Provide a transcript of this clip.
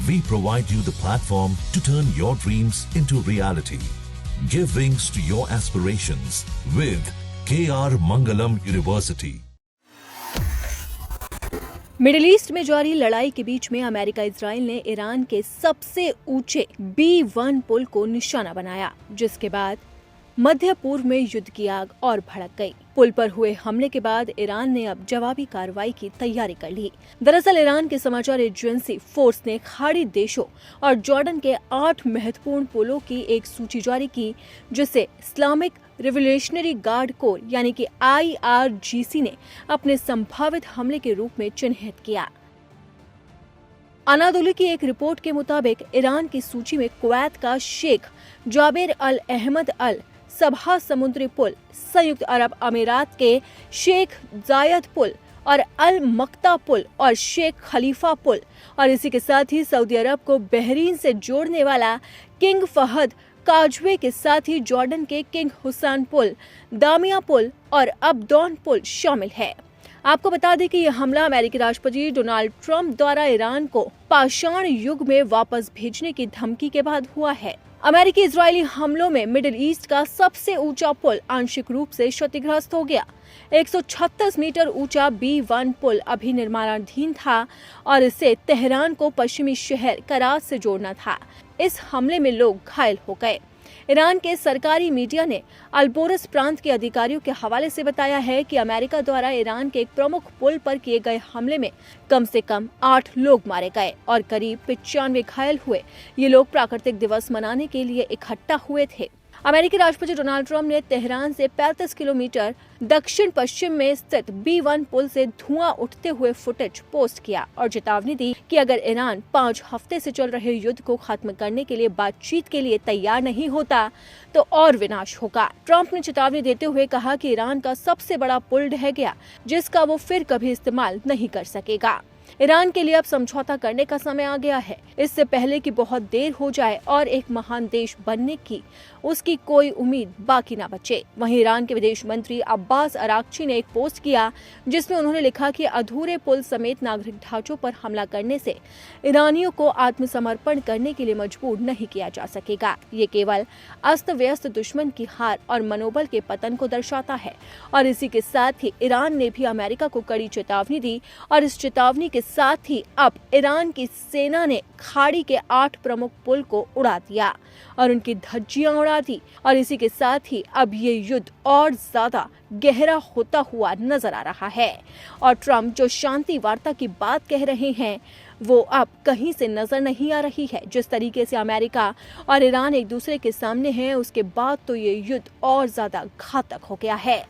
We provide you the platform to turn your dreams into reality. Give wings to your aspirations with KR Mangalam University. Middle east में जारी लड़ाई के बीच में America Israel ने Iran के सबसे ऊंचे B1 पुल को निशाना बनाया, जिसके बाद मध्य पूर्व में युद्ध की आग और भड़क गई। पुल पर हुए हमले के बाद ईरान ने अब जवाबी कार्रवाई की तैयारी कर ली। दरअसल ईरान के समाचार एजेंसी फोर्स ने खाड़ी देशों और जॉर्डन के 8 महत्वपूर्ण पुलों की एक सूची जारी की, जिसे इस्लामिक रिवोल्यूशनरी गार्ड कोर यानी कि IRGC ने अपने संभावित हमले के रूप में चिन्हित किया। अनादोली की एक रिपोर्ट के मुताबिक ईरान की सूची में कुवैत का शेख जाबिर अल अहमद अल सबहा समुद्री पुल, संयुक्त अरब अमीरात के शेख जायद पुल और अल मक्ता पुल और शेख खलीफा पुल, और इसी के साथ ही सऊदी अरब को बहरीन से जोड़ने वाला किंग फहद काजवे के साथ ही जॉर्डन के किंग हुसैन पुल, दामिया पुल और अबदौन पुल शामिल है। आपको बता दें कि यह हमला अमेरिकी राष्ट्रपति डोनाल्ड ट्रंप द्वारा ईरान को पाषाण युग में वापस भेजने की धमकी के बाद हुआ है। अमेरिकी इजरायली हमलों में मिडिल ईस्ट का सबसे ऊंचा पुल आंशिक रूप से क्षतिग्रस्त हो गया। 136 मीटर ऊंचा B1 पुल अभी निर्माणाधीन था और इसे तेहरान को पश्चिमी शहर कराच से जोड़ना था। इस हमले में लोग घायल हो गए। ईरान के सरकारी मीडिया ने अलबोरस प्रांत के अधिकारियों के हवाले से बताया है कि अमेरिका द्वारा ईरान के एक प्रमुख पुल पर किए गए हमले में कम से कम 8 लोग मारे गए और करीब 95 घायल हुए। ये लोग प्राकृतिक दिवस मनाने के लिए इकट्ठा हुए थे। अमेरिकी राष्ट्रपति डोनाल्ड ट्रंप ने तेहरान से 35 किलोमीटर दक्षिण पश्चिम में स्थित B1 पुल से धुआं उठते हुए फुटेज पोस्ट किया और चेतावनी दी कि अगर ईरान 5 हफ्ते से चल रहे युद्ध को खत्म करने के लिए बातचीत के लिए तैयार नहीं होता तो और विनाश होगा। ट्रंप ने चेतावनी देते हुए कहा कि ईरान का सबसे बड़ा पुल ढह गया, जिसका वो फिर कभी इस्तेमाल नहीं कर सकेगा। ईरान के लिए अब समझौता करने का समय आ गया है, इससे पहले कि बहुत देर हो जाए और एक महान देश बनने की उसकी कोई उम्मीद बाकी ना बचे। वहीं ईरान के विदेश मंत्री अब्बास अराक्ची ने एक पोस्ट किया, जिसमें उन्होंने लिखा कि अधूरे पुल समेत नागरिक ढांचों पर हमला करने से ईरानियों को आत्मसमर्पण करने के लिए मजबूर नहीं किया जा सकेगा। ये केवल अस्त व्यस्त दुश्मन की हार और मनोबल के पतन को दर्शाता है। और इसी के साथ ही ईरान ने भी अमेरिका को कड़ी चेतावनी दी और इस चेतावनी के साथ ही अब ईरान की सेना ने खाड़ी के 8 प्रमुख पुल को उड़ा दिया और उनकी धज्जियां उड़ा दी। और इसी के साथ ही अब ये युद्ध और ज्यादा गहरा होता हुआ नजर आ रहा है और ट्रंप जो शांति वार्ता की बात कह रहे हैं वो अब कहीं से नजर नहीं आ रही है। जिस तरीके से अमेरिका और ईरान एक दूसरे के सामने हैं, उसके बाद तो ये युद्ध और ज्यादा घातक हो गया है।